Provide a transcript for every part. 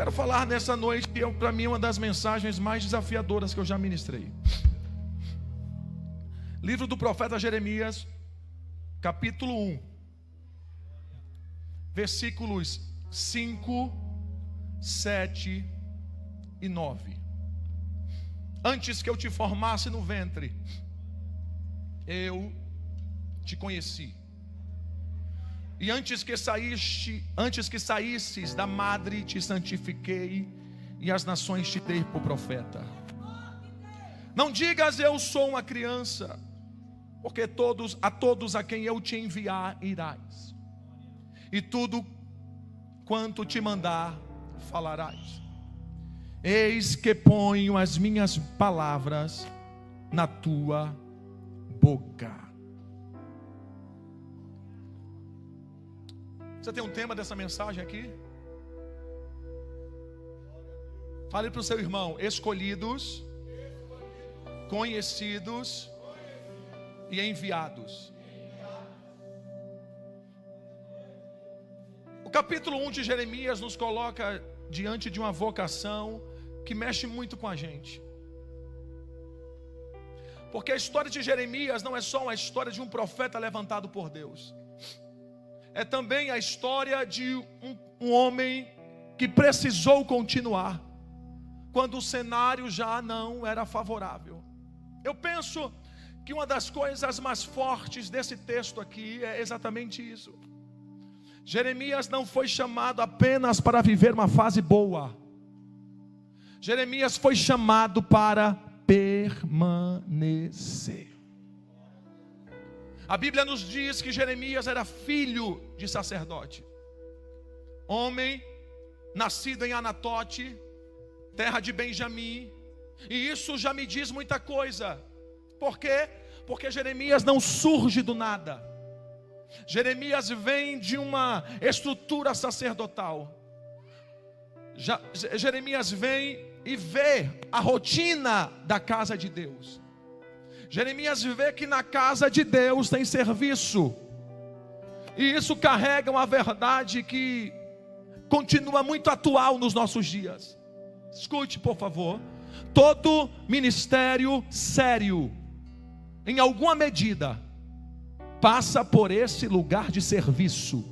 Quero falar nessa noite que para mim é uma das mensagens mais desafiadoras que eu já ministrei. Livro do profeta Jeremias, capítulo 1, versículos 5, 7 e 9. Antes que eu te formasse no ventre, eu te conheci. E antes que saísses da madre, te santifiquei, e as nações te dei por profeta. Não digas eu sou uma criança, porque a todos a quem eu te enviar irás, e tudo quanto te mandar falarás. Eis que ponho as minhas palavras na tua boca. Você tem um tema dessa mensagem aqui? Fale para o seu irmão: escolhidos, conhecidos e enviados. O capítulo 1 de Jeremias nos coloca diante de uma vocação que mexe muito com a gente. Porque a história de Jeremias não é só uma história de um profeta levantado por Deus. É também a história de um homem que precisou continuar quando o cenário já não era favorável. Eu penso que uma das coisas mais fortes desse texto aqui é exatamente isso. Jeremias não foi chamado apenas para viver uma fase boa. Jeremias foi chamado para permanecer. A Bíblia nos diz que Jeremias era filho de sacerdote, homem nascido em Anatote, terra de Benjamim. E isso já me diz muita coisa. Por quê? Porque Jeremias não surge do nada. Jeremias vem de uma estrutura sacerdotal. Jeremias vem e vê a rotina da casa de Deus. Jeremias vê que na casa de Deus tem serviço. E isso carrega uma verdade que continua muito atual nos nossos dias. Escute, por favor. Todo ministério sério, em alguma medida, passa por esse lugar de serviço,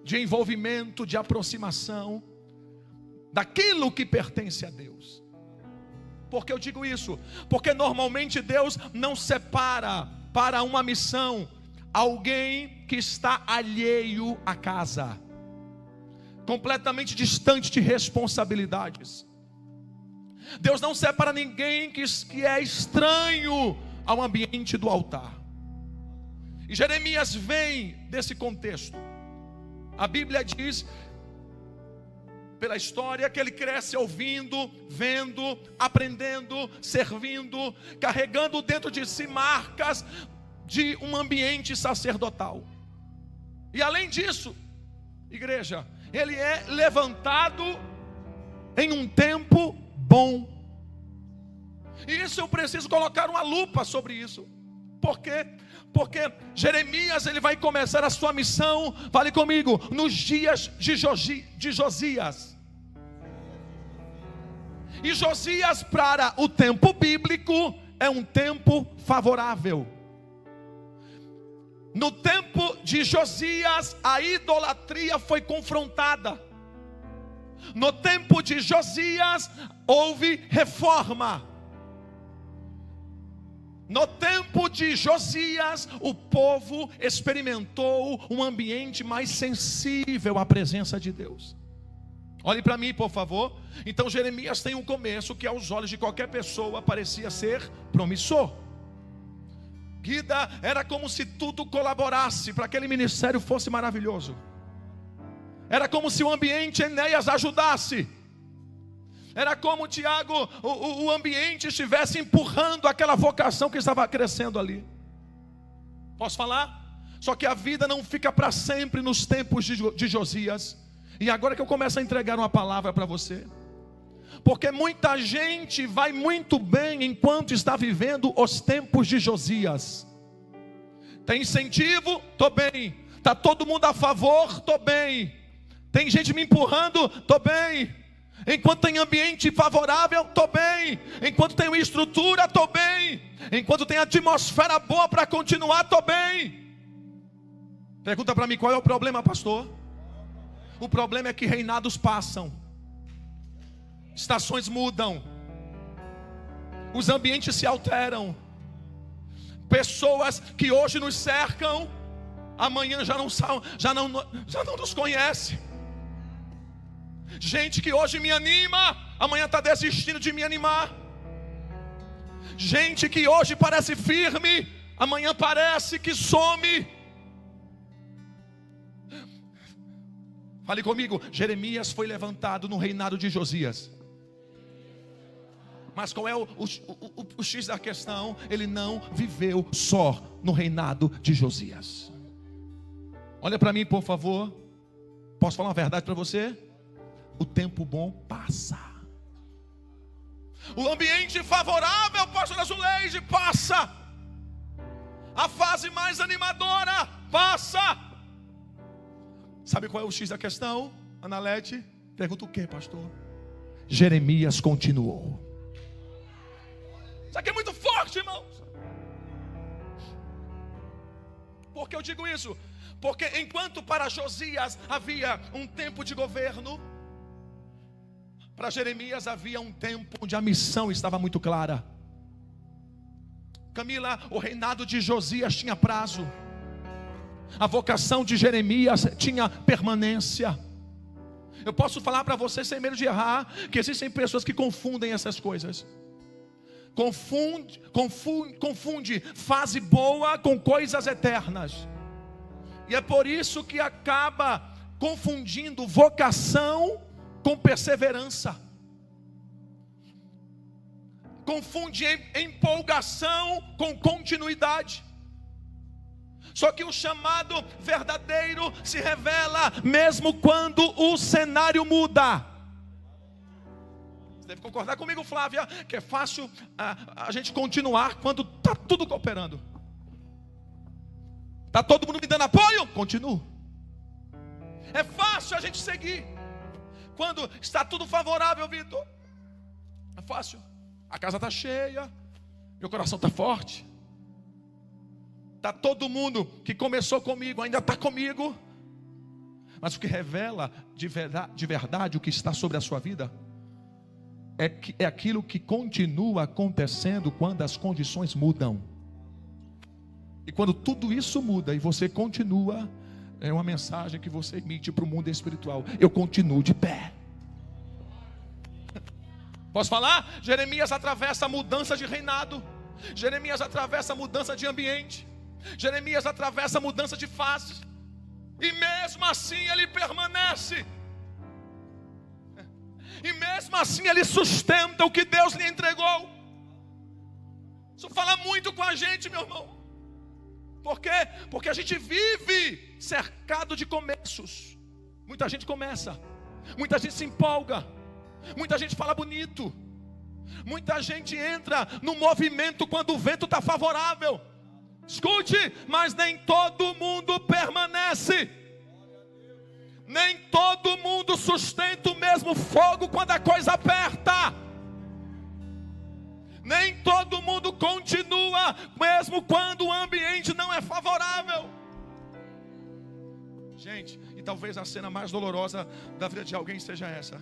de envolvimento, de aproximação daquilo que pertence a Deus. Por que eu digo isso? Porque normalmente Deus não separa para uma missão alguém que está alheio à casa, completamente distante de responsabilidades. Deus não separa ninguém que é estranho ao ambiente do altar. E Jeremias vem desse contexto. A Bíblia diz, pela história, que ele cresce ouvindo, vendo, aprendendo, servindo, carregando dentro de si marcas de um ambiente sacerdotal. E além disso, igreja, ele é levantado em um tempo bom. E isso eu preciso colocar uma lupa sobre isso. Por quê? Porque Jeremias ele vai começar a sua missão, fale comigo, nos dias de Josias. E Josias, para o tempo bíblico, é um tempo favorável. No tempo de Josias, a idolatria foi confrontada. No tempo de Josias, houve reforma. No tempo de Josias, o povo experimentou um ambiente mais sensível à presença de Deus. Olhe para mim, por favor. Então Jeremias tem um começo que aos olhos de qualquer pessoa parecia ser promissor. Guida, era como se tudo colaborasse para que aquele ministério fosse maravilhoso. Era como se o ambiente Enéas ajudasse. Era como, Tiago, o ambiente estivesse empurrando aquela vocação que estava crescendo ali. Posso falar? Só que a vida não fica para sempre nos tempos de Josias. E agora que eu começo a entregar uma palavra para você. Porque muita gente vai muito bem enquanto está vivendo os tempos de Josias. Tem incentivo? Estou bem. Está todo mundo a favor? Estou bem. Tem gente me empurrando, estou bem. Enquanto tem ambiente favorável, estou bem. Enquanto tem estrutura, estou bem. Enquanto tem atmosfera boa para continuar, estou bem. Pergunta para mim, qual é o problema, pastor? O problema é que reinados passam, estações mudam, os ambientes se alteram. Pessoas que hoje nos cercam, amanhã já não nos conhece. Gente que hoje me anima, amanhã está desistindo de me animar. Gente que hoje parece firme, amanhã parece que some. Fale comigo. Jeremias foi levantado no reinado de Josias. Mas qual é o X da questão? Ele não viveu só no reinado de Josias. Olha para mim, por favor. Posso falar uma verdade para você? O tempo bom passa. O ambiente favorável, pastor Azuleide, passa. A fase mais animadora passa. Sabe qual é o X da questão, Analete? Pergunta o que, pastor? Jeremias continuou. Isso aqui é muito forte, irmãos. Por que eu digo isso? Porque enquanto para Josias havia um tempo de governo, para Jeremias havia um tempo onde a missão estava muito clara. Camila, o reinado de Josias tinha prazo. A vocação de Jeremias tinha permanência. Eu posso falar para você sem medo de errar, que existem pessoas que confundem essas coisas. Confunde fase boa com coisas eternas. E é por isso que acaba confundindo vocação com perseverança. Confunde empolgação com continuidade. Só que o chamado verdadeiro se revela mesmo quando o cenário muda. Você deve concordar comigo, Flávia, que é fácil a gente continuar quando está tudo cooperando. Está todo mundo me dando apoio? Continuo. É fácil a gente seguir quando está tudo favorável, Vitor. É fácil. A casa está cheia, meu coração está forte. Está todo mundo que começou comigo, ainda está comigo. Mas o que revela de verdade o que está sobre a sua vida é aquilo que continua acontecendo quando as condições mudam. E quando tudo isso muda e você continua, é uma mensagem que você emite para o mundo espiritual: eu continuo de pé. Posso falar? Jeremias atravessa a mudança de reinado. Jeremias atravessa a mudança de ambiente. Jeremias atravessa a mudança de fase. E mesmo assim ele permanece. E mesmo assim ele sustenta o que Deus lhe entregou. Isso fala muito com a gente, meu irmão. Por quê? Porque a gente vive cercado de começos. Muita gente começa, muita gente se empolga, muita gente fala bonito, muita gente entra no movimento quando o vento está favorável. Escute, mas nem todo mundo permanece. Nem todo mundo sustenta o mesmo fogo quando a coisa aperta. Nem todo mundo continua, mesmo quando o ambiente não é favorável. Gente, e talvez a cena mais dolorosa da vida de alguém seja essa: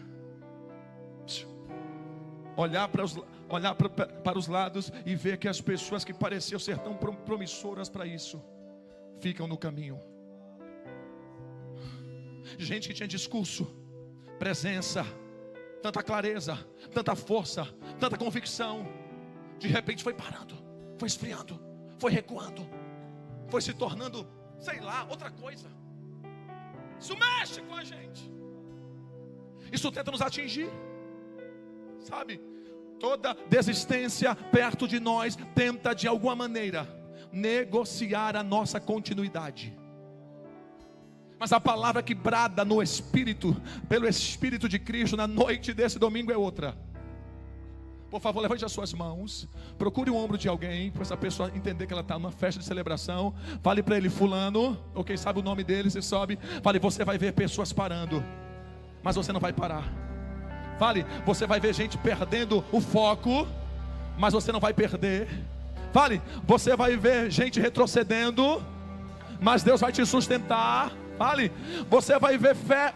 olhar para os lados e ver que as pessoas que pareciam ser tão promissoras para isso ficam no caminho. Gente que tinha discurso, presença, tanta clareza, tanta força, tanta convicção, de repente foi parando, foi esfriando, foi recuando, foi se tornando, sei lá, outra coisa. Isso mexe com a gente. Isso tenta nos atingir, sabe? Toda desistência perto de nós tenta de alguma maneira negociar a nossa continuidade. Mas a palavra que brada no Espírito, pelo Espírito de Cristo, na noite desse domingo é outra. Por favor, levante as suas mãos, procure o ombro de alguém, para essa pessoa entender que ela está numa festa de celebração. Fale para ele: fulano, ou quem sabe o nome dele, você sobe. Fale: você vai ver pessoas parando. mas você não vai parar. Fale, você vai ver gente perdendo o foco, mas você não vai perder. Fale, você vai ver gente retrocedendo, mas Deus vai te sustentar. Fale, você vai ver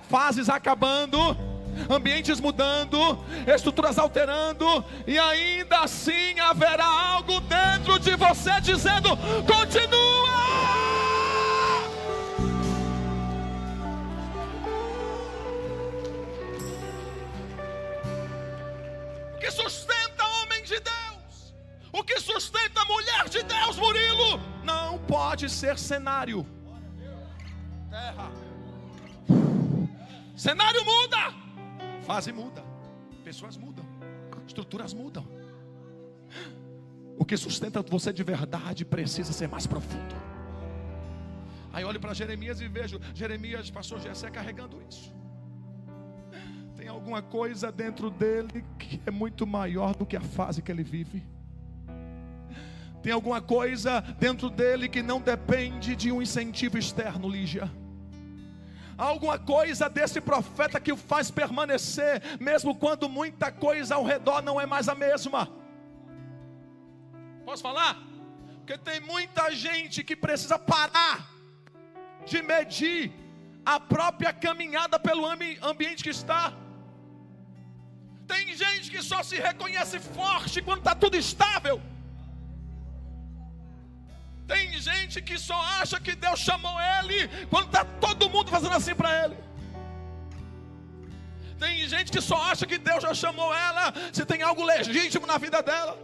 fases acabando, ambientes mudando, estruturas alterando, e ainda assim haverá algo dentro de você dizendo: continua! O que sustenta homem de Deus, o que sustenta a mulher de Deus, Murilo, não pode ser cenário. Terra. Cenário muda, fase muda, pessoas mudam, estruturas mudam. O que sustenta você de verdade precisa ser mais profundo. Aí eu olho para Jeremias e vejo Jeremias, pastor Gessé, carregando isso. Tem alguma coisa dentro dele que é muito maior do que a fase que ele vive. Tem alguma coisa dentro dele que não depende de um incentivo externo, Lígia. Há alguma coisa desse profeta que o faz permanecer, mesmo quando muita coisa ao redor não é mais a mesma. Posso falar? Porque tem muita gente que precisa parar de medir a própria caminhada pelo ambiente que está. Tem gente que só se reconhece forte quando está tudo estável. Tem gente que só acha que Deus chamou ele quando está todo mundo fazendo assim para ele. Tem gente que só acha que Deus já chamou ela se tem algo legítimo na vida dela.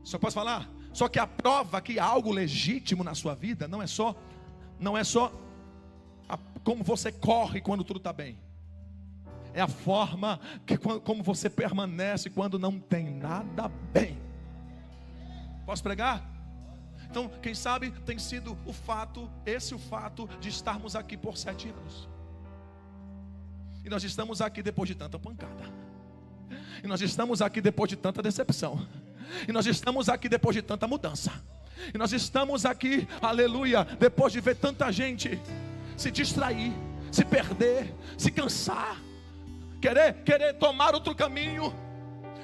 Só posso falar? Só que a prova que há algo legítimo na sua vida não é só como você corre quando tudo está bem. É a forma como você permanece quando não tem nada bem. Posso pregar? Então, quem sabe tem sido o fato de estarmos aqui por 7 anos. E nós estamos aqui depois de tanta pancada. E nós estamos aqui depois de tanta decepção. E nós estamos aqui depois de tanta mudança. E nós estamos aqui, aleluia, depois de ver tanta gente se distrair, se perder, se cansar, querer tomar outro caminho.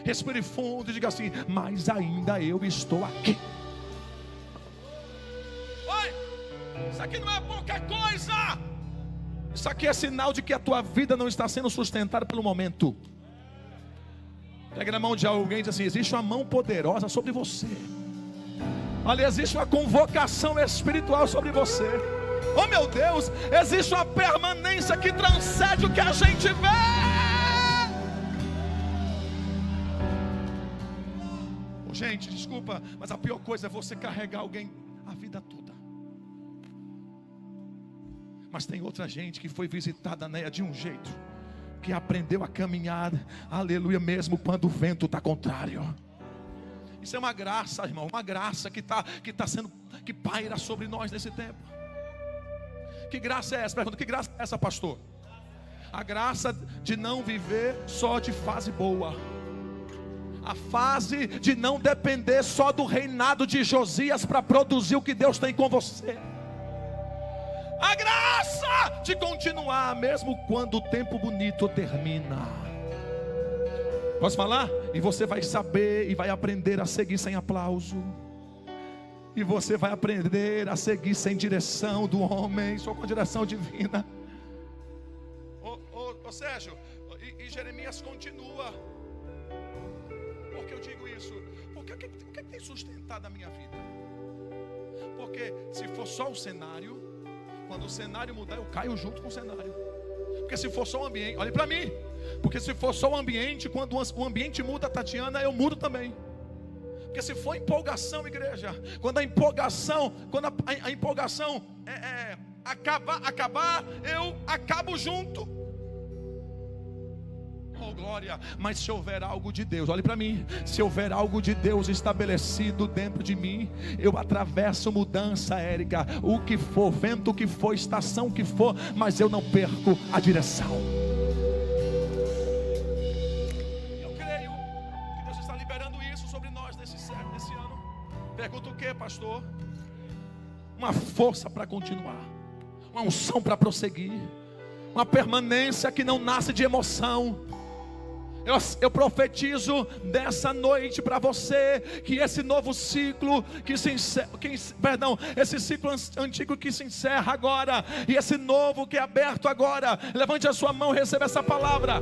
Respire fundo e diga assim: mas ainda eu estou aqui. Oi, isso aqui não é pouca coisa. Isso aqui é sinal de que a tua vida não está sendo sustentada pelo momento. Pega na mão de alguém e diz assim: existe uma mão poderosa sobre você. Olha, existe uma convocação espiritual sobre você. Oh meu Deus, existe uma permanência que transcende o que a gente vê. Gente, desculpa, mas a pior coisa é você carregar alguém a vida toda. Mas tem outra gente que foi visitada, né, de um jeito, que aprendeu a caminhar, aleluia, mesmo quando o vento está contrário. Isso é uma graça, irmão, uma graça que paira sobre nós nesse tempo. Que graça é essa? Pergunta, que graça é essa, pastor? A graça de não viver só de fase boa. A fase de não depender só do reinado de Josias para produzir o que Deus tem com você. A graça de continuar mesmo quando o tempo bonito termina. Posso falar? E você vai saber e vai aprender a seguir sem aplauso. E você vai aprender a seguir sem direção do homem, só com a direção divina. Ô Sérgio, e Jeremias continua. Por que eu digo isso? Porque o que tem sustentado a minha vida? Porque se for só o cenário, quando o cenário mudar, eu caio junto com o cenário. Porque se for só o ambiente, olhe para mim. Porque se for só o ambiente, quando o ambiente muda, Tatiana, eu mudo também. Porque se for empolgação, igreja, quando a empolgação acabar, eu acabo junto. Oh glória, mas se houver algo de Deus, olhe para mim, se houver algo de Deus estabelecido dentro de mim, eu atravesso mudança, Érica, o que for, vento que for, estação que for, mas eu não perco a direção. Eu creio que Deus está liberando isso sobre nós nesse ano. Pergunta o que, pastor? Uma força para continuar, uma unção para prosseguir, uma permanência que não nasce de emoção. Eu profetizo nessa noite para você que esse novo ciclo esse ciclo antigo que se encerra agora, e esse novo que é aberto agora, levante a sua mão e receba essa palavra.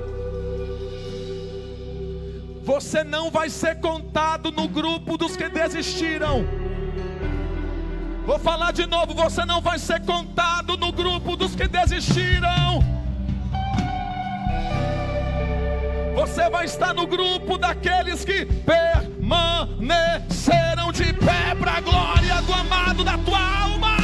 Você não vai ser contado no grupo dos que desistiram. Vou falar de novo, você não vai ser contado no grupo dos que desistiram. Você vai estar no grupo daqueles que permaneceram de pé para a glória do amado da tua alma.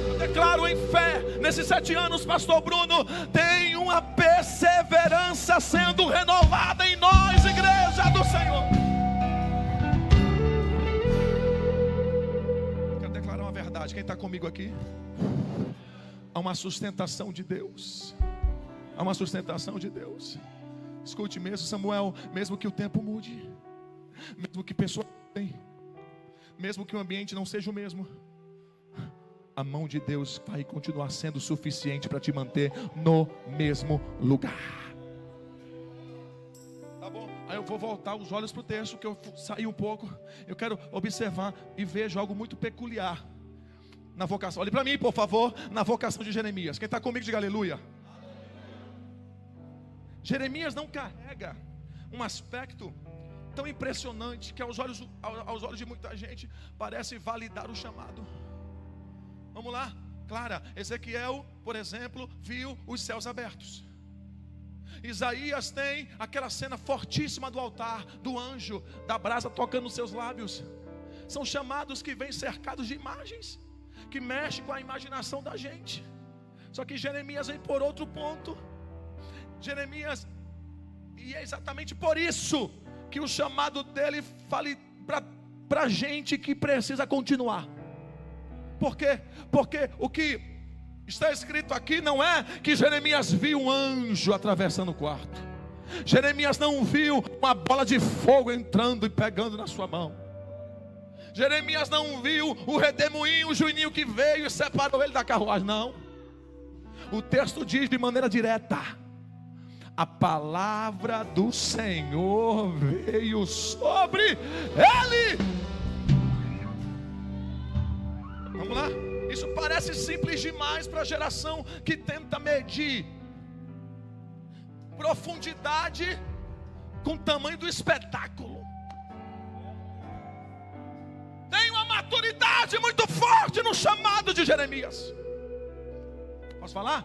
Eu declaro em fé, nesses 7 anos, pastor Bruno, tem uma perseverança sendo renovada em nós, igreja do Senhor. Eu quero declarar uma verdade, quem está comigo aqui? Há uma sustentação de Deus. Há uma sustentação de Deus. Escute mesmo, Samuel, mesmo que o tempo mude, mesmo que pessoas mudem, mesmo que o ambiente não seja o mesmo, a mão de Deus vai continuar sendo suficiente para te manter no mesmo lugar. Tá bom? Aí eu vou voltar os olhos para o texto, que eu saí um pouco. Eu quero observar e vejo algo muito peculiar na vocação. Olhe para mim, por favor, na vocação de Jeremias. Quem está comigo, diga aleluia. Jeremias não carrega um aspecto tão impressionante que aos olhos de muita gente parece validar o chamado. Vamos lá, Clara. Ezequiel, por exemplo, viu os céus abertos. Isaías tem aquela cena fortíssima do altar, do anjo, da brasa tocando nos seus lábios. São chamados que vêm cercados de imagens, que mexem com a imaginação da gente. Só que Jeremias vem por outro ponto. Jeremias, e é exatamente por isso que o chamado dele fala para a gente que precisa continuar. Por quê? Porque o que está escrito aqui não é que Jeremias viu um anjo atravessando o quarto. Jeremias não viu uma bola de fogo entrando e pegando na sua mão. Jeremias não viu o redemoinho, o juninho que veio e separou ele da carruagem. Não. O texto diz de maneira direta: a palavra do Senhor veio sobre ele. Vamos lá? Isso parece simples demais para a geração que tenta medir profundidade com o tamanho do espetáculo. Tem uma maturidade muito forte no chamado de Jeremias. Posso falar?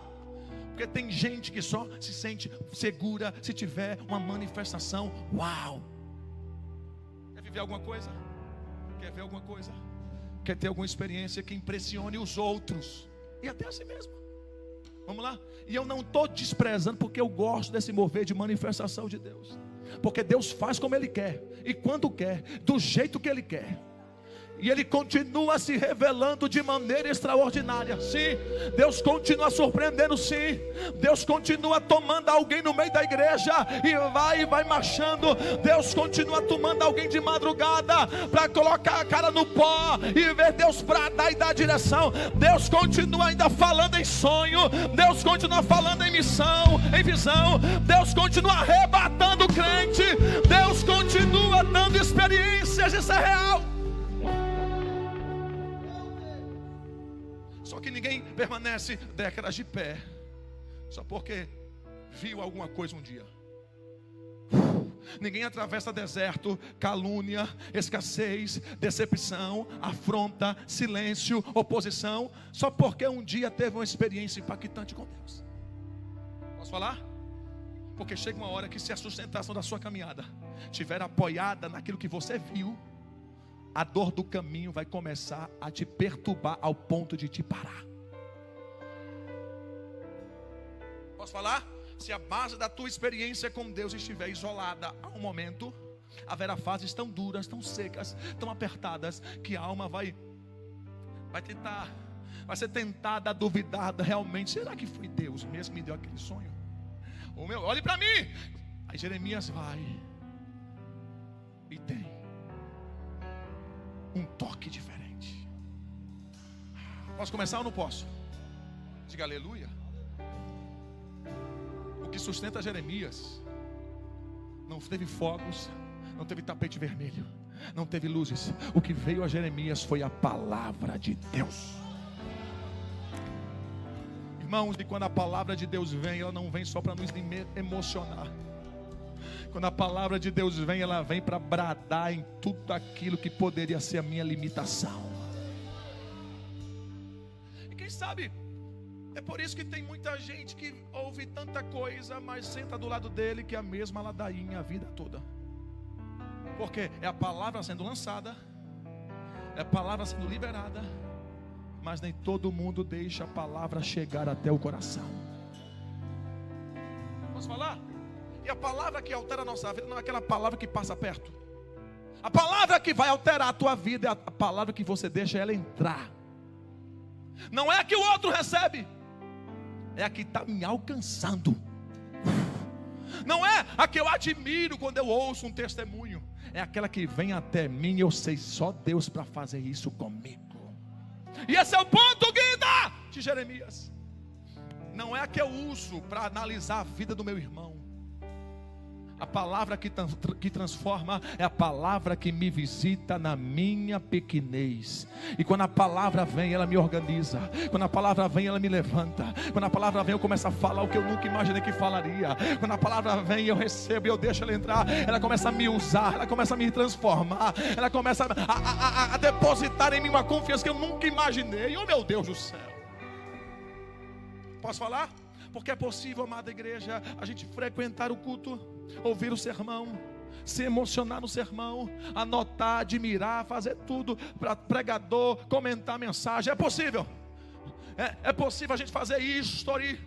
Porque tem gente que só se sente segura se tiver uma manifestação. Uau! Quer viver alguma coisa? Quer ver alguma coisa? Quer ter alguma experiência que impressione os outros e até a si mesmo? Vamos lá? E eu não estou desprezando, porque eu gosto desse mover de manifestação de Deus. Porque Deus faz como Ele quer, e quando quer, do jeito que Ele quer. E Ele continua se revelando de maneira extraordinária. Sim, Deus continua surpreendendo. Sim, Deus continua tomando alguém no meio da igreja e vai marchando. Deus continua tomando alguém de madrugada para colocar a cara no pó e ver Deus para dar e dar direção. Deus continua ainda falando em sonho. Deus continua falando em missão, em visão. Deus continua arrebatando o crente. Deus continua dando experiências. Isso é real. Só que ninguém permanece décadas de pé só porque viu alguma coisa um dia. Ninguém atravessa deserto, calúnia, escassez, decepção, afronta, silêncio, oposição, só porque um dia teve uma experiência impactante com Deus. Posso falar? Porque chega uma hora que, se a sustentação da sua caminhada estiver apoiada naquilo que você viu, a dor do caminho vai começar a te perturbar ao ponto de te parar. Posso falar? Se a base da tua experiência com Deus estiver isolada a um momento, haverá fases tão duras, tão secas, tão apertadas, que a alma vai ser tentada a duvidar realmente. Será que foi Deus mesmo que me deu aquele sonho? Olhe para mim. Aí Jeremias vai e tem um toque diferente. Posso começar ou não posso? Diga aleluia. O que sustenta Jeremias não teve fogos, não teve tapete vermelho, não teve luzes. O que veio a Jeremias foi a palavra de Deus. Irmãos, e quando a palavra de Deus vem, ela não vem só para nos emocionar. Quando a palavra de Deus vem, ela vem para bradar em tudo aquilo que poderia ser a minha limitação. E quem sabe, é por isso que tem muita gente que ouve tanta coisa, mas senta do lado dele que é a mesma ladainha a vida toda. Porque é a palavra sendo lançada, é a palavra sendo liberada, mas nem todo mundo deixa a palavra chegar até o coração. Posso falar? E a palavra que altera a nossa vida não é aquela palavra que passa perto. A palavra que vai alterar a tua vida é a palavra que você deixa ela entrar. Não é a que o outro recebe, é a que está me alcançando. Não é a que eu admiro quando eu ouço um testemunho, é aquela que vem até mim e eu sei só Deus para fazer isso comigo. E esse é o ponto, guida, de Jeremias. Não é a que eu uso para analisar a vida do meu irmão. A palavra que transforma é a palavra que me visita na minha pequenez. E quando a palavra vem, ela me organiza. Quando a palavra vem, ela me levanta. Quando a palavra vem, eu começo a falar o que eu nunca imaginei que falaria. Quando a palavra vem, eu recebo e eu deixo ela entrar. Ela começa a me usar, ela começa a me transformar. Ela começa a depositar em mim uma confiança que eu nunca imaginei. Oh, meu Deus do céu. Posso falar? Porque é possível, amada igreja, a gente frequentar o culto, ouvir o sermão, se emocionar no sermão, anotar, admirar, fazer tudo para pregador, comentar a mensagem. É possível. É possível a gente fazer history,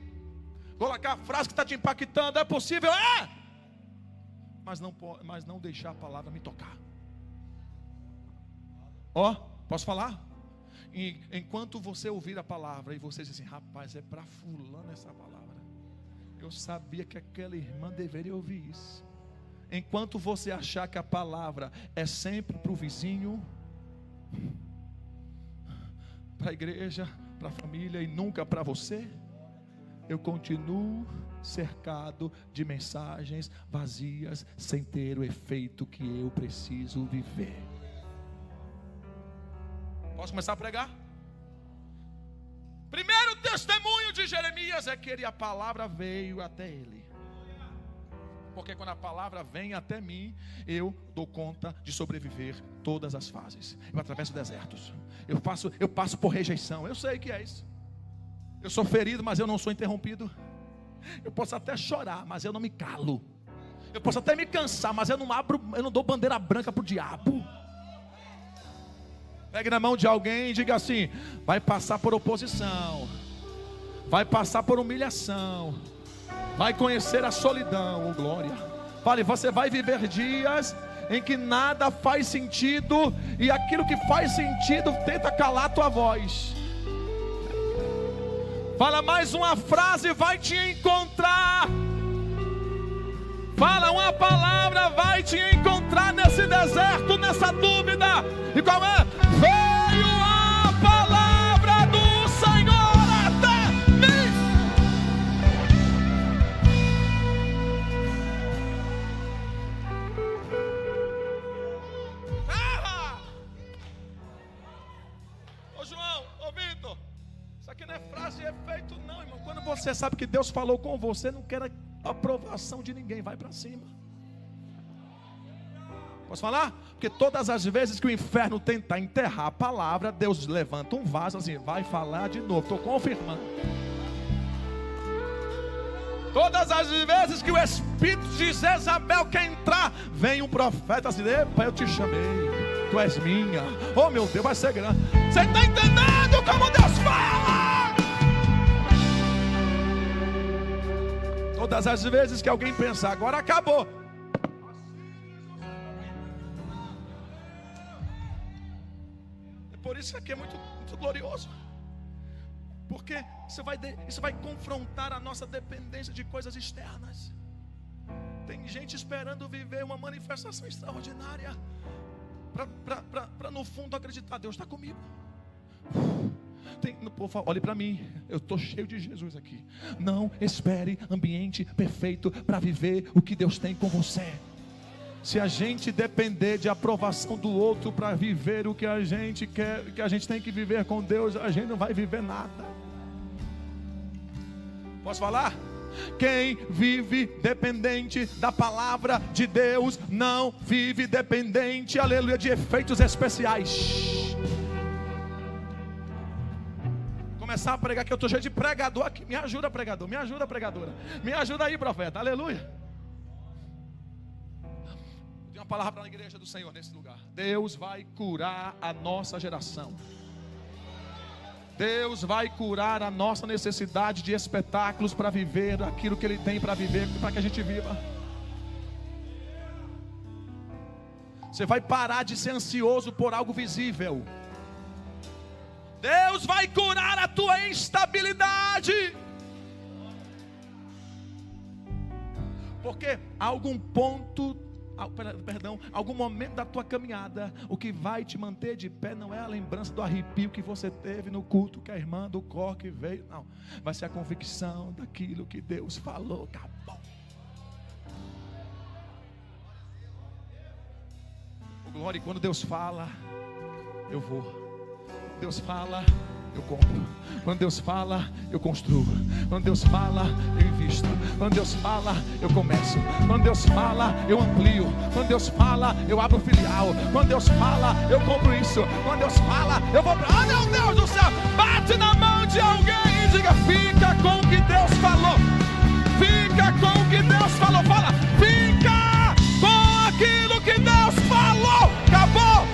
colocar a frase que está te impactando. É possível, é. Mas não deixar a palavra me tocar. Ó, posso falar? E enquanto você ouvir a palavra e você diz assim, rapaz, é para fulano essa palavra, eu sabia que aquela irmã deveria ouvir isso. Enquanto você achar que a palavra é sempre para o vizinho, para a igreja, para a família e nunca para você, eu continuo cercado de mensagens vazias, sem ter o efeito que eu preciso viver. Posso começar a pregar? Primeiro testemunho de Jeremias é que a palavra veio até ele. Porque quando a palavra vem até mim, eu dou conta de sobreviver todas as fases. Eu atravesso desertos. Eu passo por rejeição. Eu sei que é isso. Eu sou ferido, mas eu não sou interrompido. Eu posso até chorar, mas eu não me calo. Eu posso até me cansar, mas eu não dou bandeira branca para o diabo. Pegue na mão de alguém e diga assim: vai passar por oposição, vai passar por humilhação, vai conhecer a solidão, oh glória. Fale, você vai viver dias em que nada faz sentido, e aquilo que faz sentido tenta calar a tua voz. Fala mais uma frase, vai te encontrar. Fala uma palavra, vai te encontrar nesse deserto, nessa dúvida. E qual é? Veio a palavra do Senhor até mim. Ô João, ô Vitor, isso aqui não é frase de efeito não, irmão. Quando você sabe que Deus falou com você, não quer aprovação de ninguém, vai para cima. Posso falar? Porque todas as vezes que o inferno tenta enterrar a palavra, Deus levanta um vaso assim, vai falar de novo, estou confirmando. Todas as vezes que o espírito de Jezabel quer entrar, vem um profeta assim, epa, eu te chamei, tu és minha, oh meu Deus, vai ser grande. Você está entendendo como Deus fala? Todas as vezes que alguém pensa, agora acabou, por isso aqui é muito, muito glorioso, porque isso vai confrontar a nossa dependência de coisas externas. Tem gente esperando viver uma manifestação extraordinária para no fundo acreditar, Deus está comigo. Por favor, olhe para mim, eu estou cheio de Jesus aqui. Não espere ambiente perfeito para viver o que Deus tem com você. Se a gente depender de aprovação do outro para viver o que a gente quer, que a gente tem que viver com Deus, a gente não vai viver nada. Posso falar? Quem vive dependente da palavra de Deus não vive dependente, aleluia, de efeitos especiais. Começar a pregar, que eu estou cheio de pregador aqui. Me ajuda, pregador, me ajuda, pregadora. Me ajuda aí, profeta, aleluia. Tem uma palavra na igreja do Senhor nesse lugar. Deus vai curar a nossa geração. Deus vai curar a nossa necessidade de espetáculos para viver aquilo que Ele tem para viver, para que a gente viva. Você vai parar de ser ansioso por algo visível. Deus vai curar a tua instabilidade. Porque algum ponto, algum momento da tua caminhada, o que vai te manter de pé não é a lembrança do arrepio que você teve no culto que a irmã do coque veio, não, vai ser a convicção daquilo que Deus falou. Acabou. O glória, quando Deus fala, eu vou. Deus fala, eu compro. Quando Deus fala, eu construo. Quando Deus fala, eu invisto. Quando Deus fala, eu começo. Quando Deus fala, eu amplio. Quando Deus fala, eu abro filial. Quando Deus fala, eu compro isso. Quando Deus fala, eu vou para... Ah, meu Deus do céu! Bate na mão de alguém e diga: fica com o que Deus falou. Fica com o que Deus falou. Fala: fica com aquilo que Deus falou. Acabou!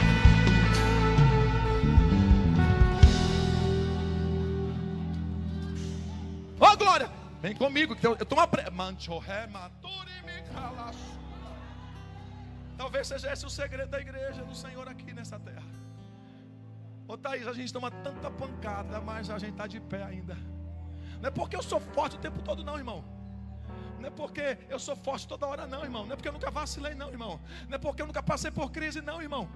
Ô, glória, vem comigo, eu estou Talvez seja esse o segredo da igreja do Senhor aqui nessa terra. Ô Thaís, a gente toma tanta pancada, mas a gente está de pé ainda. Não é porque eu sou forte o tempo todo não, irmão. Não é porque eu sou forte toda hora não, irmão. Não é porque eu nunca vacilei não, irmão. Não é porque eu nunca passei por crise não, irmão.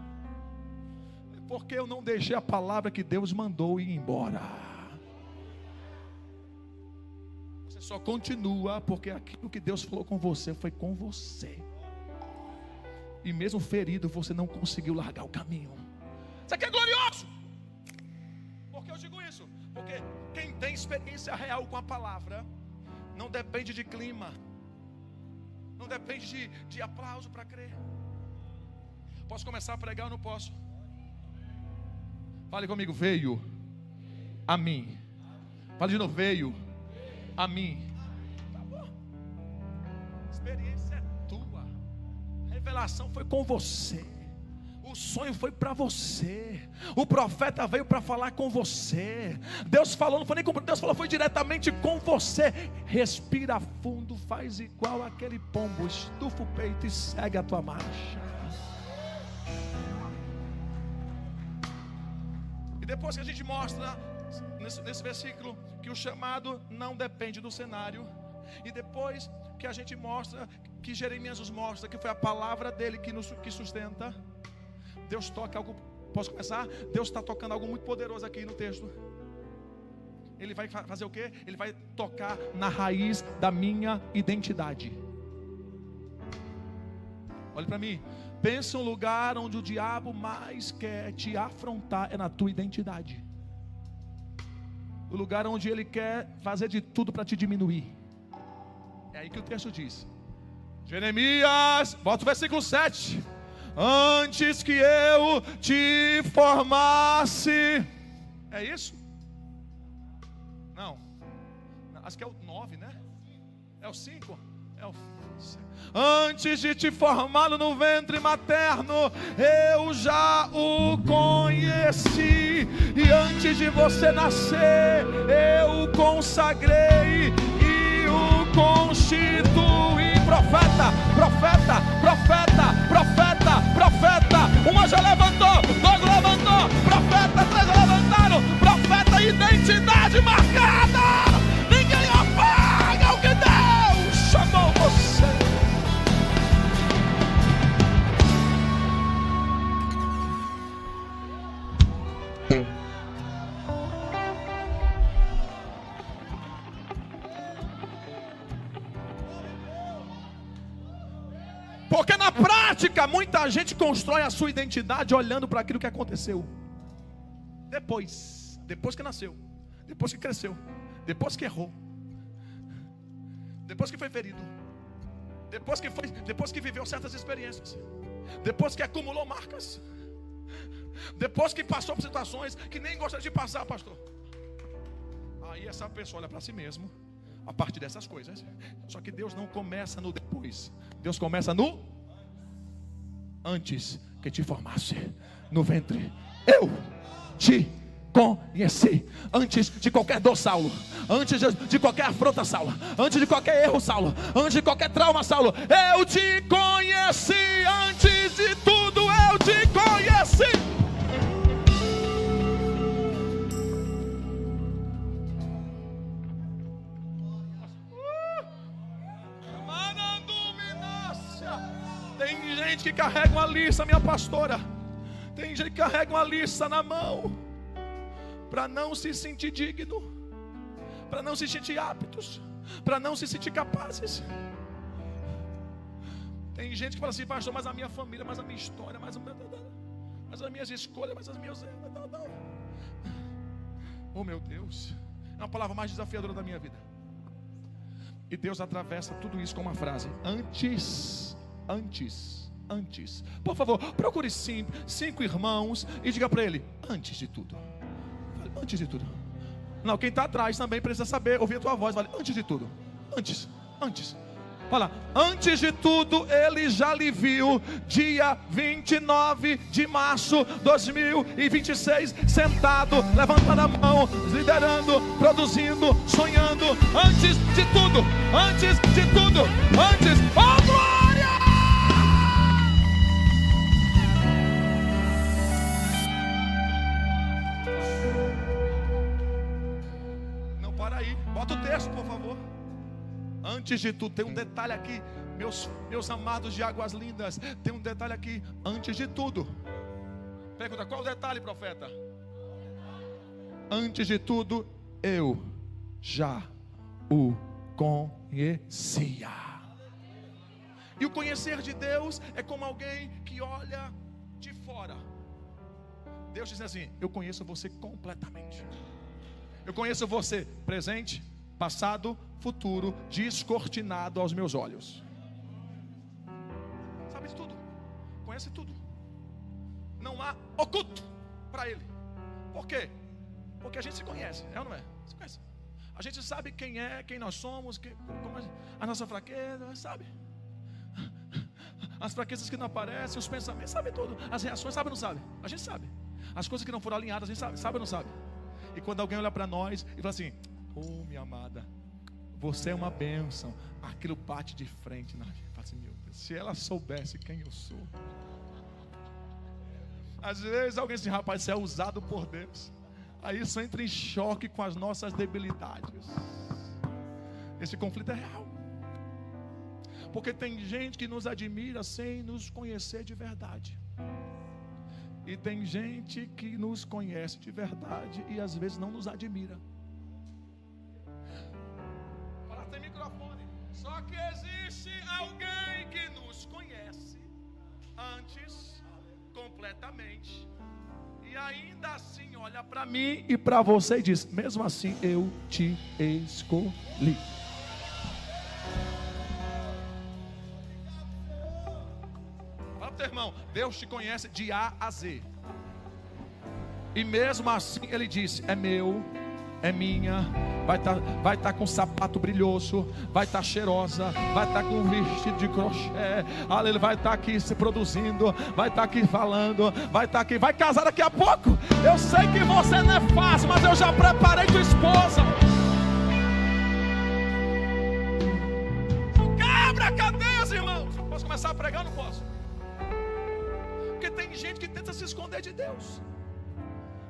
É porque eu não deixei a palavra que Deus mandou ir embora. Só continua porque aquilo que Deus falou com você foi com você. E mesmo ferido, você não conseguiu largar o caminho. Isso aqui é glorioso. Por que eu digo isso? Porque quem tem experiência real com a palavra não depende de clima, não depende de aplauso para crer. Posso começar a pregar ou não posso? Fale comigo: veio a mim. Fale de novo: veio a mim. Tá bom. Experiência é tua. Revelação foi com você. O sonho foi para você. O profeta veio para falar com você. Deus falou, não foi nem com Deus falou, foi diretamente com você. Respira fundo, faz igual aquele pombo, estufa o peito e segue a tua marcha. E depois que a gente mostra nesse versículo que o chamado não depende do cenário, e depois que a gente mostra, que Jeremias nos mostra que foi a palavra dele que sustenta, Deus toca algo. Posso começar? Deus está tocando algo muito poderoso aqui no texto. Ele vai fazer o quê? Ele vai tocar na raiz da minha identidade. Olha para mim. Pensa um lugar onde o diabo mais quer te afrontar é na tua identidade. O lugar onde ele quer fazer de tudo para te diminuir. É aí que o texto diz. Jeremias, bota o versículo 7. Antes que eu te formasse. É isso? Não. Acho que é o 9, né? É o 5? É o... Antes de te formá-lo no ventre materno, eu já o conheci. E antes de você nascer, eu o consagrei e o constituí. Profeta, profeta, profeta, profeta, profeta. Uma já levantou, dois levantou, profeta, três levantaram. Profeta, identidade marcada. Ninguém apaga o que Deus chamou você. muita gente constrói a sua identidade olhando para aquilo que aconteceu. Depois que nasceu, depois que cresceu, depois que errou, depois que foi ferido, depois que viveu certas experiências, depois que acumulou marcas, depois que passou por situações que nem gostaria de passar, pastor. Aí essa pessoa olha para si mesmo a partir dessas coisas. Só que Deus não começa no depois, Deus começa no antes que te formasse no ventre, eu te conheci. Antes de qualquer dor, Saulo. Antes de qualquer afronta, Saulo. Antes de qualquer erro, Saulo. Antes de qualquer trauma, Saulo. Eu te conheci. Antes de tudo, eu te conheci. Tem gente que carrega uma lista, minha pastora. Tem gente que carrega uma lista na mão para não se sentir digno, para não se sentir aptos, para não se sentir capazes. Tem gente que fala assim, pastor, mas a minha família, mas a minha história, mas as minhas escolhas, mas as minhas... Oh meu Deus, é uma palavra mais desafiadora da minha vida. E Deus atravessa tudo isso com uma frase: antes. Por favor, procure 5 irmãos e diga para ele: antes de tudo. Antes de tudo. Não, quem está atrás também precisa saber, ouvir a tua voz. Vale, antes de tudo. Antes. Fala, antes de tudo, ele já lhe viu, dia 29 de março de 2026, sentado, levantando a mão, liderando, produzindo, sonhando. Antes de tudo, oh glória! Não, para aí, bota o texto, por favor. Antes de tudo, tem um detalhe aqui, meus amados de águas lindas, tem um detalhe aqui, antes de tudo. Pergunta, qual o detalhe, profeta? Antes de tudo, eu já o conhecia. E o conhecer de Deus é como alguém que olha de fora. Deus diz assim: eu conheço você completamente. Eu conheço você presente, passado, futuro, descortinado aos meus olhos. Sabe de tudo, conhece tudo. Não há oculto para ele. Por quê? Porque a gente se conhece, é ou não é? Se conhece. A gente sabe quem é, quem nós somos, a nossa fraqueza, sabe? As fraquezas que não aparecem, os pensamentos, sabe tudo. As reações, sabe ou não sabe? A gente sabe. As coisas que não foram alinhadas, a gente sabe ou não sabe? E quando alguém olha para nós e fala assim: oh, minha amada, você é uma bênção. Aquilo bate de frente na gente. Fala assim: meu Deus, se ela soubesse quem eu sou. Às vezes alguém diz assim: rapaz, você é usado por Deus. Aí isso entra em choque com as nossas debilidades. Esse conflito é real. Porque tem gente que nos admira sem nos conhecer de verdade. E tem gente que nos conhece de verdade e às vezes não nos admira. Fala, tem microfone. Só que existe alguém que nos conhece antes, completamente, e ainda assim olha para mim e para você e diz: mesmo assim eu te escolhi. Irmão, Deus te conhece de A a Z. E mesmo assim ele disse: é meu, é minha. Vai estar com sapato brilhoso, vai estar cheirosa, vai estar com um vestido de crochê, aleluia, vai estar aqui se produzindo, vai estar aqui falando, vai estar aqui, vai casar daqui a pouco. Eu sei que você não é fácil, mas eu já preparei tua esposa. Quebra a cabeça, irmão. Posso começar a pregar? Não posso. Porque tem gente que tenta se esconder de Deus.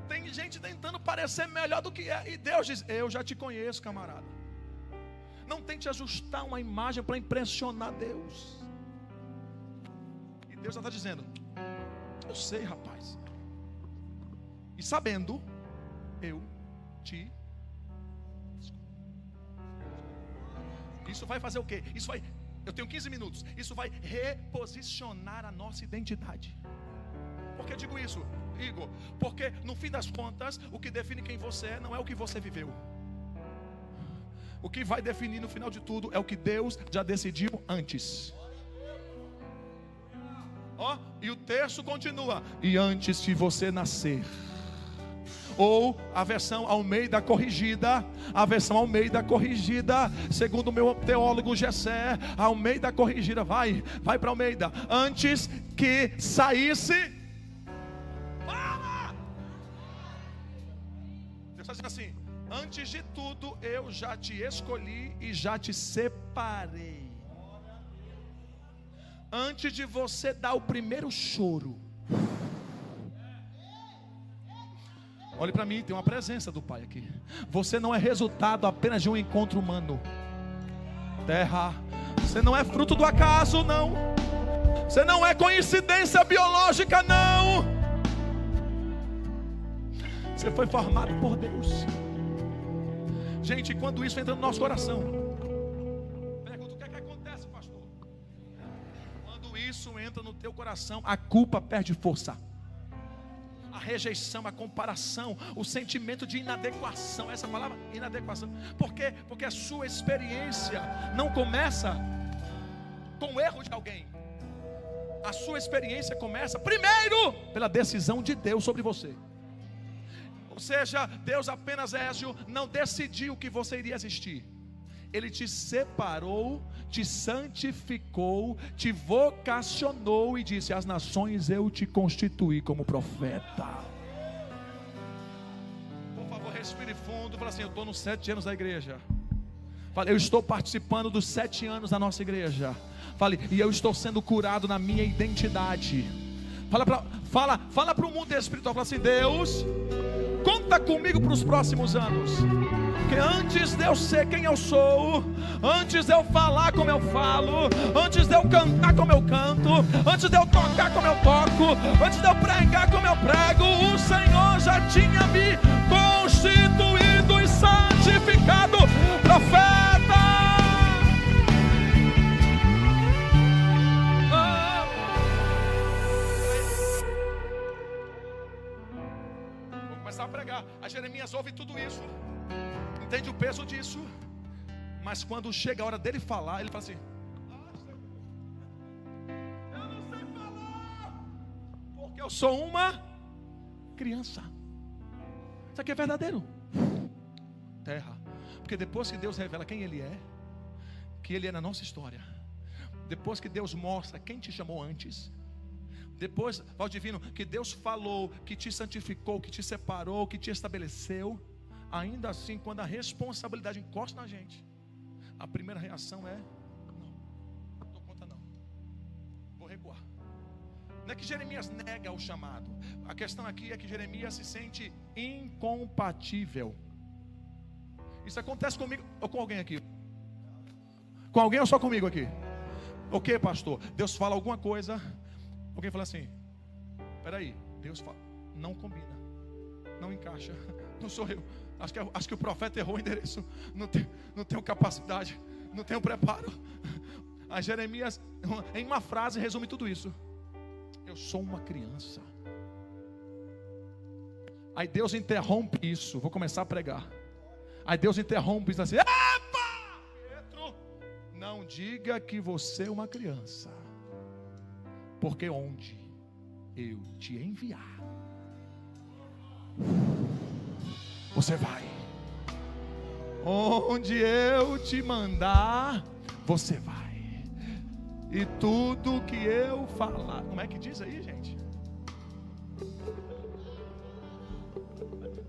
Tem gente tentando parecer melhor do que é. E Deus diz: eu já te conheço, camarada. Não tente ajustar uma imagem para impressionar Deus. E Deus já está dizendo: eu sei, rapaz. E sabendo, eu te... Isso vai fazer o quê? Isso vai Eu tenho 15 minutos. Isso vai reposicionar a nossa identidade. Por que eu digo isso, Igor? Porque no fim das contas, o que define quem você é não é o que você viveu. O que vai definir no final de tudo é o que Deus já decidiu antes. Ó, e o texto continua: e antes de você nascer. Ou a versão Almeida corrigida, segundo o meu teólogo Gessé, Almeida corrigida, vai para Almeida. Antes que saísse, fala! Deus está dizendo assim: antes de tudo eu já te escolhi e já te separei. Antes de você dar o primeiro choro, olhe para mim, tem uma presença do Pai aqui. Você não é resultado apenas de um encontro humano. Terra, você não é fruto do acaso, não. Você não é coincidência biológica, não. Você foi formado por Deus. Gente, quando isso entra no nosso coração, pergunta: o que é que acontece, pastor? Quando isso entra no teu coração, a culpa perde força. A rejeição, a comparação, o sentimento de inadequação. Essa palavra, inadequação. Por quê? Porque a sua experiência não começa com o erro de alguém. A sua experiência começa primeiro pela decisão de Deus sobre você. Ou seja, Deus apenas, Ézio, não decidiu que você iria existir. Ele te separou, te santificou, te vocacionou e disse: às nações eu te constituí como profeta. Por favor, respire fundo. Fala assim: eu estou nos 7 anos da igreja. Fale: eu estou participando dos 7 anos da nossa igreja. Fale: e eu estou sendo curado na minha identidade. Fala para o mundo espiritual. Fala assim: Deus, conta comigo para os próximos anos. Que antes de eu ser quem eu sou, antes de eu falar como eu falo, antes de eu cantar como eu canto, antes de eu tocar como eu toco, antes de eu pregar como eu prego, o Senhor já tinha me constituído e santificado profeta. Vou começar a pregar. A Jeremias ouve tudo isso, entende o peso disso, mas quando chega a hora dele falar, ele fala assim: eu não sei falar, porque eu sou uma criança. Isso aqui é verdadeiro. Terra, porque depois que Deus revela quem Ele é, que Ele é na nossa história, depois que Deus mostra quem te chamou antes, depois, Val Divino, que Deus falou, que te santificou, que te separou, que te estabeleceu, ainda assim, quando a responsabilidade encosta na gente, a primeira reação é: não dou conta não, vou recuar. Não é que Jeremias nega o chamado, a questão aqui é que Jeremias se sente incompatível. Isso acontece comigo ou com alguém aqui? Com alguém ou só comigo aqui? O que, pastor? Deus fala alguma coisa, alguém fala assim: peraí, Deus fala, não combina, não encaixa, não sou eu. Acho que o profeta errou o endereço. Não tenho capacidade, não tenho preparo. A Jeremias, em uma frase, resume tudo isso: eu sou uma criança. Aí Deus interrompe isso. Vou começar a pregar. Aí Deus interrompe e diz assim: epa, Pedro, não diga que você é uma criança, porque onde eu te enviar, você vai. Onde eu te mandar, você vai. E tudo que eu falar. Como é que diz aí, gente?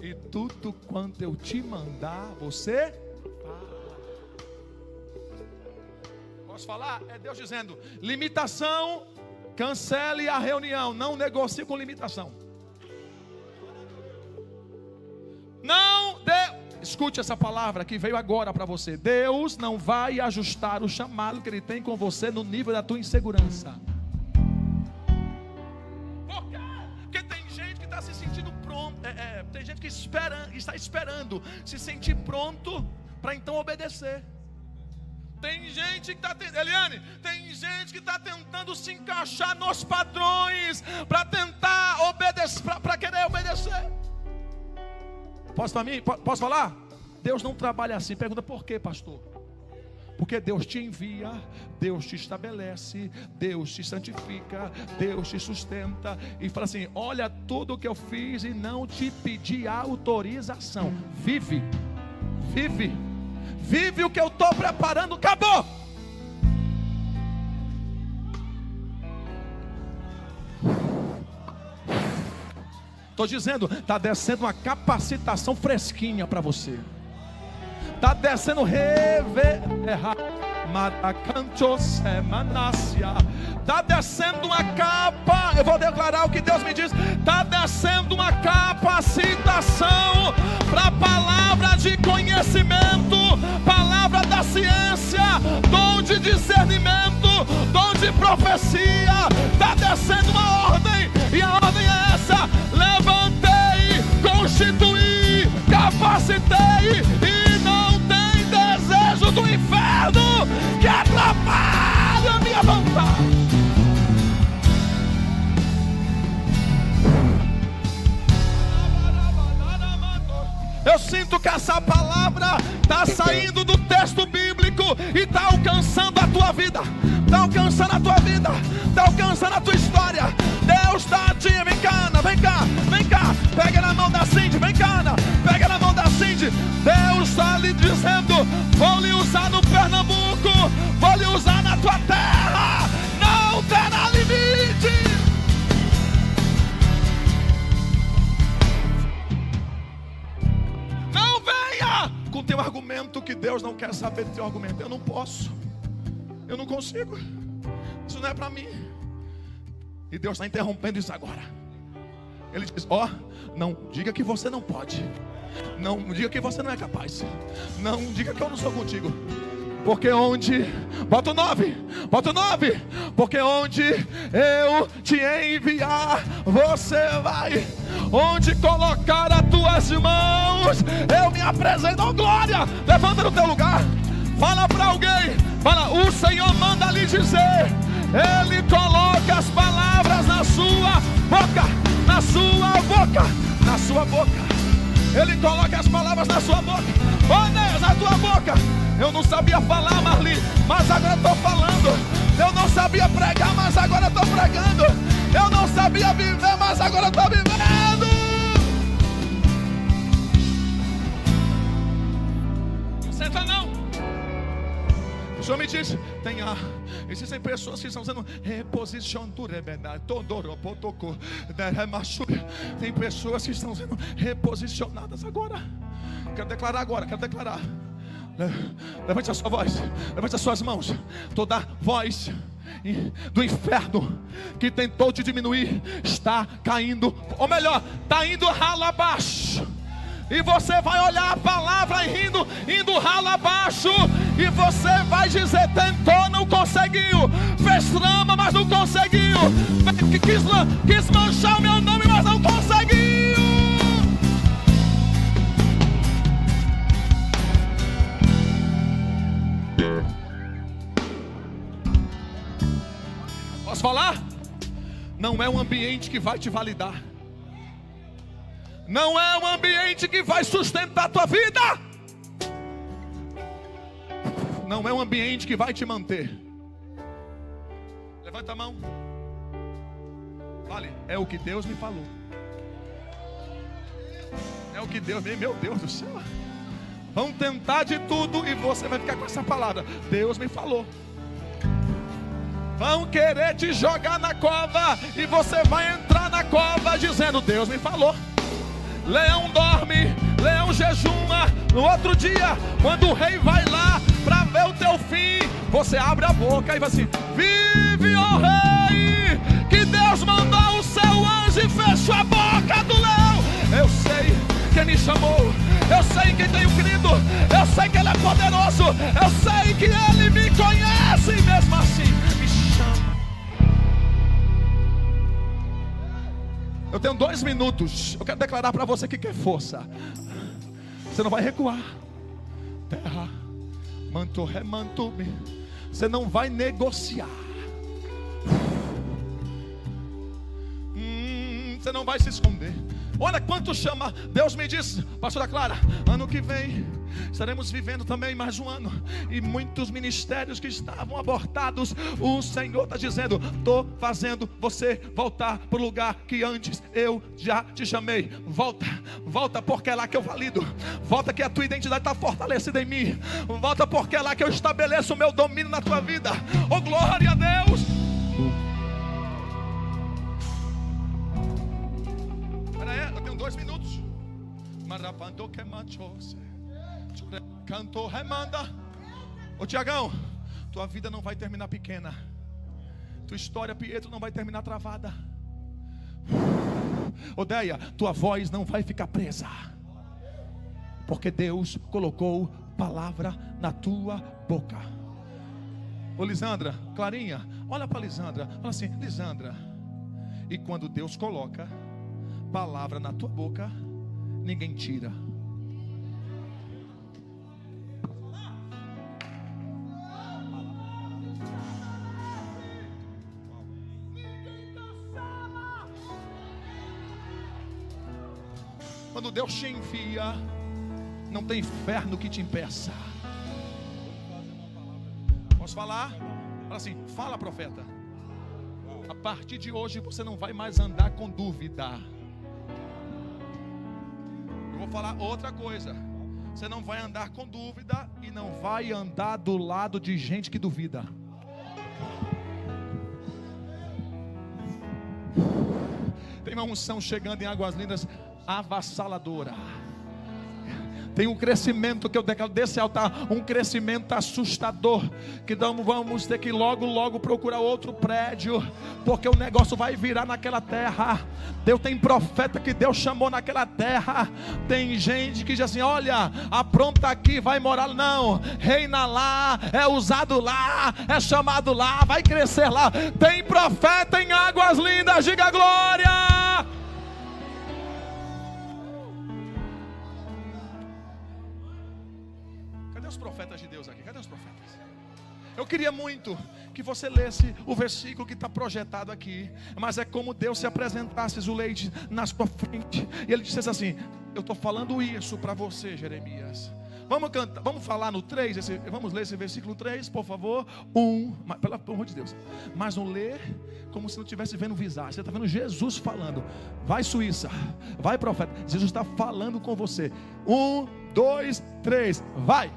E tudo quanto eu te mandar, você fala. Posso falar? É Deus dizendo: limitação, cancele a reunião. Não negocie com limitação. Não escute essa palavra que veio agora para você. Deus não vai ajustar o chamado que Ele tem com você no nível da tua insegurança. Por quê? Porque tem gente que está se sentindo pronto. Tem gente que está esperando se sentir pronto para então obedecer. Tem gente que está tentando, Eliane, tem gente que está tentando se encaixar nos padrões para tentar obedecer, para querer obedecer. Posso falar? Deus não trabalha assim. Pergunta por quê, pastor? Porque Deus te envia, Deus te estabelece, Deus te santifica, Deus te sustenta e fala assim: olha tudo que eu fiz e não te pedi autorização. Vive o que eu estou preparando, acabou. Estou dizendo, está descendo uma capacitação fresquinha para você. Está descendo está descendo uma capa. Eu vou declarar o que Deus me diz. Está descendo uma capacitação para a palavra de conhecimento, palavra da ciência, dom de discernimento, dom de profecia. Está descendo uma ordem, e a ordem é essa: levantei, constituí, capacitei, e não tem desejo do inferno que atrapalhe a minha vontade. Eu sinto que essa palavra está saindo do texto bíblico e está alcançando a tua vida, está alcançando a tua vida, está alcançando a tua história. Deus está te, vem cá, pega na mão da Cindy, vem cá, Ana, pega na mão da Cindy. Deus está lhe dizendo: vou lhe usar no Pernambuco, vou lhe usar na tua terra, não terá limite. Com teu argumento, que Deus não quer saber do teu argumento. Eu não posso, eu não consigo, isso não é para mim. E Deus está interrompendo isso agora. Ele diz: ó, não diga que você não pode, não diga que você não é capaz, não diga que eu não sou contigo. Porque onde, bota o 9, porque onde eu te enviar, você vai. Onde colocar as tuas mãos, eu me apresento. Oh, glória, levanta no teu lugar, fala para alguém, fala: o Senhor manda lhe dizer. Ele coloca as palavras na sua boca, na sua boca, na sua boca. Ele coloca as palavras na sua boca. Oh, Deus, na tua boca. Eu não sabia falar, Marli, mas agora estou falando. Eu não sabia pregar, mas agora estou pregando. Eu não sabia viver, mas agora estou vivendo. Não senta não. O Senhor me disse: existem pessoas que estão sendo reposicionadas. Tem pessoas que estão sendo reposicionadas agora. Quero declarar agora, Levante a sua voz, levante as suas mãos. Toda voz do inferno que tentou te diminuir está caindo, ou melhor, está indo ralo abaixo. E você vai olhar a palavra indo ralo abaixo. E você vai dizer: tentou, não conseguiu. Fez trama, mas não conseguiu. Quis manchar o meu nome, mas não conseguiu. Posso falar? Não é um ambiente que vai te validar. Não é um ambiente que vai sustentar a tua vida. Não é um ambiente que vai te manter. Levanta a mão. Fale: é o que Deus me falou. É o que Deus me... Meu Deus do céu. Vão tentar de tudo e você vai ficar com essa palavra: Deus me falou. Vão querer te jogar na cova e você vai entrar na cova dizendo: Deus me falou. Leão dorme, leão jejuma. No outro dia, quando o rei vai lá para ver o teu fim, você abre a boca e vai assim: vive, ó rei, que Deus mandou o seu anjo e fechou a boca do leão. Eu sei quem me chamou, eu sei em quem tenho crido, eu sei que Ele é poderoso, eu sei que Ele me conhece e mesmo assim me chama. Eu tenho 2 minutos. Eu quero declarar para você que quer força. Você não vai recuar. Terra, Manto remanto-me. Você não vai negociar. Você não vai se esconder. Olha quanto chama. Deus me disse, pastora Clara, ano que vem estaremos vivendo também mais um ano. E muitos ministérios que estavam abortados, o Senhor está dizendo: estou fazendo você voltar para o lugar que antes eu já te chamei. Volta, volta, porque é lá que eu valido. Volta, que a tua identidade está fortalecida em mim. Volta, porque é lá que eu estabeleço o meu domínio na tua vida. Oh, glória a Deus. Eu tenho 2 minutos. Cantou, remanda. Ô Tiagão, tua vida não vai terminar pequena. Tua história, Pietro, não vai terminar travada. Odeia, tua voz não vai ficar presa, porque Deus colocou palavra na tua boca. Ô Lisandra, Clarinha, olha para Lisandra. Fala assim: Lisandra, e quando Deus coloca palavra na tua boca, ninguém tira. Quando Deus te envia, não tem inferno que te impeça. Posso falar? Fala assim: fala, profeta. A partir de hoje você não vai mais andar com dúvida. Eu vou falar outra coisa. Você não vai andar com dúvida e não vai andar do lado de gente que duvida. Tem uma unção chegando em Águas Lindas avassaladora. Tem um crescimento que eu declaro desse altar, um crescimento assustador, que vamos ter que logo procurar outro prédio, porque o negócio vai virar naquela terra. Deus tem profeta que Deus chamou naquela terra. Tem gente que diz assim: olha, apronta aqui, vai morar. Não, reina lá, é usado lá, é chamado lá, vai crescer lá. Tem profeta em Águas Lindas, diga glória. Os profetas de Deus aqui, cadê os profetas? Eu queria muito que você lesse o versículo que está projetado aqui, mas é como Deus se apresentasse, Zuleide, na sua frente, e ele dissesse assim: eu estou falando isso para você, Jeremias. Vamos cantar, vamos falar no 3, vamos ler esse versículo 3, por favor. Pelo amor de Deus, mas não lê como se não estivesse vendo visagem. Você está vendo Jesus falando. Vai, Suíça, vai, profeta. Jesus está falando com você. 1, 2, 3, vai.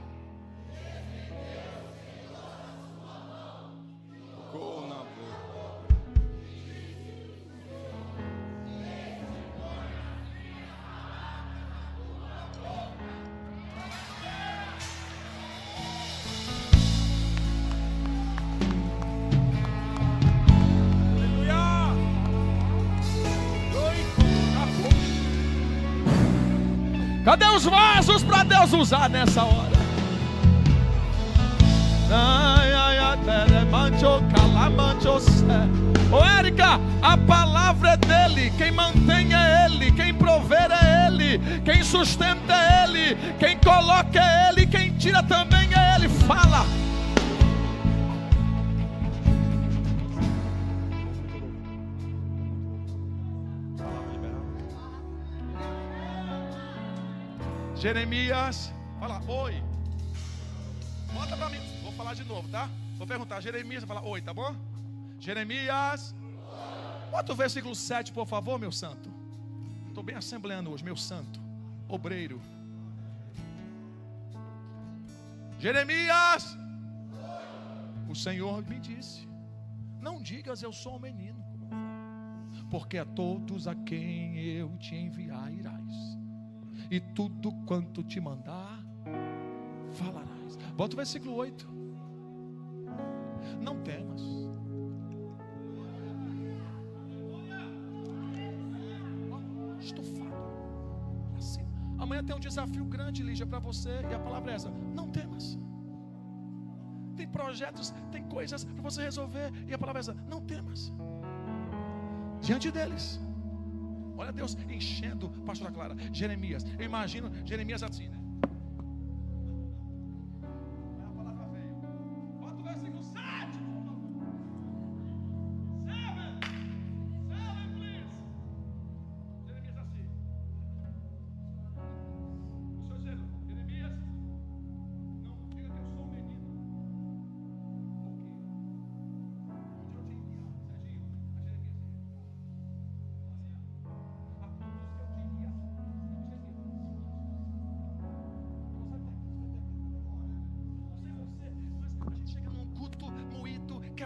Cadê os vasos para Deus usar nessa hora? Ô Érica, a palavra é dele. Quem mantém é ele, quem prover é ele, quem sustenta é ele, quem coloca é ele, quem tira também é ele. Fala. Jeremias, fala oi. Bota pra mim, vou falar de novo, tá? Vou perguntar, Jeremias, vai falar oi, tá bom? Jeremias, bota o versículo 7, por favor, meu santo. Estou bem assembleando hoje, meu santo obreiro. Jeremias, o Senhor me disse: não digas eu sou um menino, porque a todos a quem eu te enviar irás, e tudo quanto te mandar falarás. Bota o versículo 8. Não temas. Estufado assim. Amanhã tem um desafio grande, Lígia, para você, e a palavra é essa: não temas. Tem projetos, tem coisas para você resolver, e a palavra é essa: não temas. Diante deles, olha Deus enchendo, pastora Clara, Jeremias. Eu imagino Jeremias assim, né?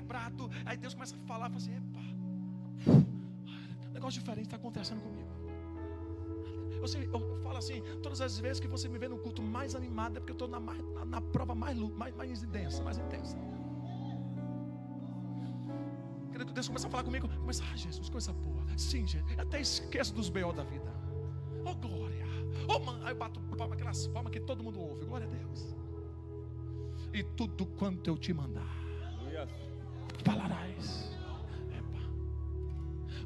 quebrado. Aí Deus começa a falar, fala assim: epa, negócio diferente está acontecendo comigo. Eu falo assim, todas as vezes que você me vê no culto mais animado, é porque eu estou na prova mais intensa, mais intensa. Deus começa a falar comigo, começa: Jesus, coisa boa. Sim, gente, eu até esqueço dos B.O. da vida. Oh, glória. Oh, mano, aí eu bato palma, aquelas palmas que todo mundo ouve. Glória a Deus. E tudo quanto eu te mandar, falarás.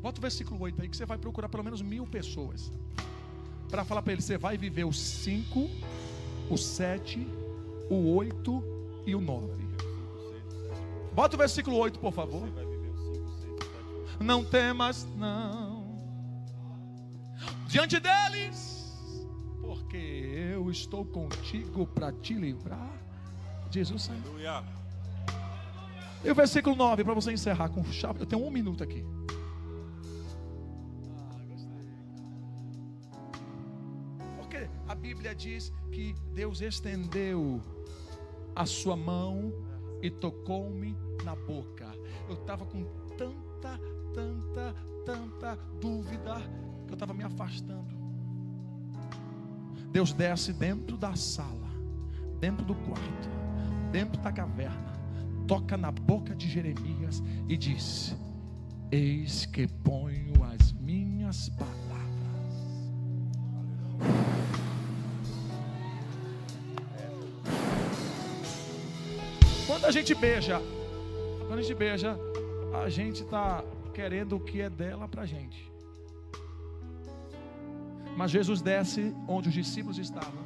Bota o versículo 8 aí, que você vai procurar pelo menos 1000 pessoas para falar para ele: você vai viver o 5, o 7, o 8 e o 9. Bota o versículo 8, por favor. Não temas, não, diante deles, porque eu estou contigo para te livrar. Jesus, aleluia. E o versículo 9, para você encerrar com chave. Eu tenho 1 minuto aqui. Porque a Bíblia diz que Deus estendeu a sua mão e tocou-me na boca. Eu estava com tanta dúvida que eu estava me afastando. Deus desce dentro da sala, dentro do quarto, dentro da caverna, toca na boca de Jeremias e diz: eis que ponho as minhas palavras. Quando a gente beija, a gente está querendo o que é dela para a gente. Mas Jesus desce onde os discípulos estavam.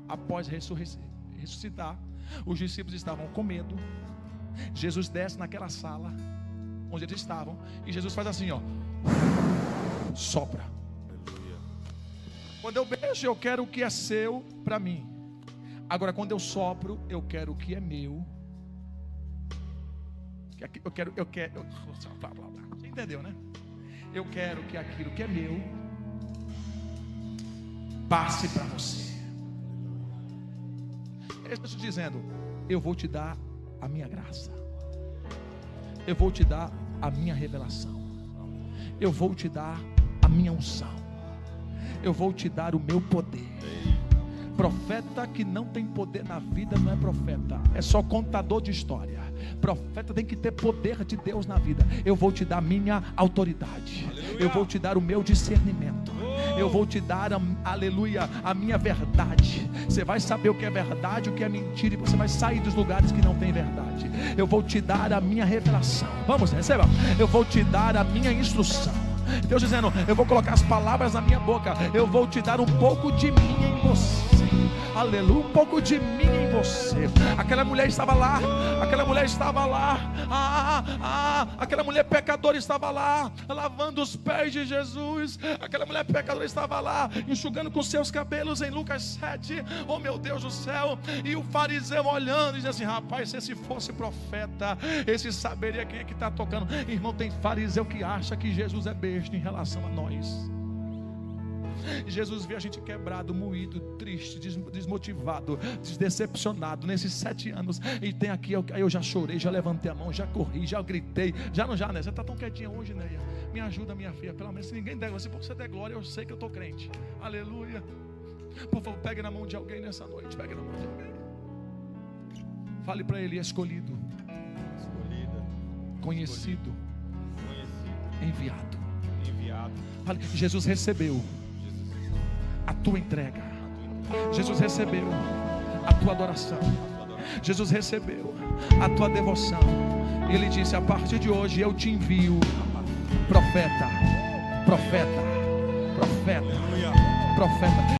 Após ressuscitar, os discípulos estavam com medo. Jesus desce naquela sala onde eles estavam, e Jesus faz assim, ó, sopra. Quando eu beijo, eu quero o que é seu para mim. Agora, quando eu sopro, eu quero o que é meu. Eu quero. Você entendeu, né? Eu quero que aquilo que é meu passe para você. Eu estou te dizendo: eu vou te dar a minha graça, eu vou te dar a minha revelação, eu vou te dar a minha unção, eu vou te dar o meu poder. Profeta que não tem poder na vida não é profeta, é só contador de história. Profeta tem que ter poder de Deus na vida. Eu vou te dar a minha autoridade, aleluia. Eu vou te dar o meu discernimento, eu vou te dar, aleluia, a minha verdade. Você vai saber o que é verdade, o que é mentira, e você vai sair dos lugares que não tem verdade. Eu vou te dar a minha revelação. Vamos, receba. Eu vou te dar a minha instrução. Deus dizendo: eu vou colocar as palavras na minha boca, eu vou te dar um pouco de mim em você. Aleluia, um pouco de mim em você. Aquela mulher estava lá, aquela mulher pecadora estava lá, lavando os pés de Jesus. Aquela mulher pecadora estava lá, enxugando com seus cabelos, em Lucas 7. Oh, meu Deus do céu. E o fariseu olhando e dizia assim: rapaz, se esse fosse profeta, esse saberia quem é que está tocando. Irmão, tem fariseu que acha que Jesus é besta em relação a nós. Jesus vê a gente quebrado, moído, triste, desmotivado, decepcionado nesses 7 anos. E tem aqui, aí eu já chorei, já levantei a mão, já corri, já gritei. Já, né? Você está tão quietinha hoje, né? Me ajuda, minha filha, pelo menos se ninguém der, se você der glória, eu sei que eu estou crente. Aleluia. Por favor, pegue na mão de alguém nessa noite. Pegue na mão de alguém. Fale para ele: escolhido, conhecido, enviado. Fale: Jesus recebeu a tua entrega, Jesus recebeu a tua adoração, Jesus recebeu a tua devoção. Ele disse: a partir de hoje eu te envio profeta.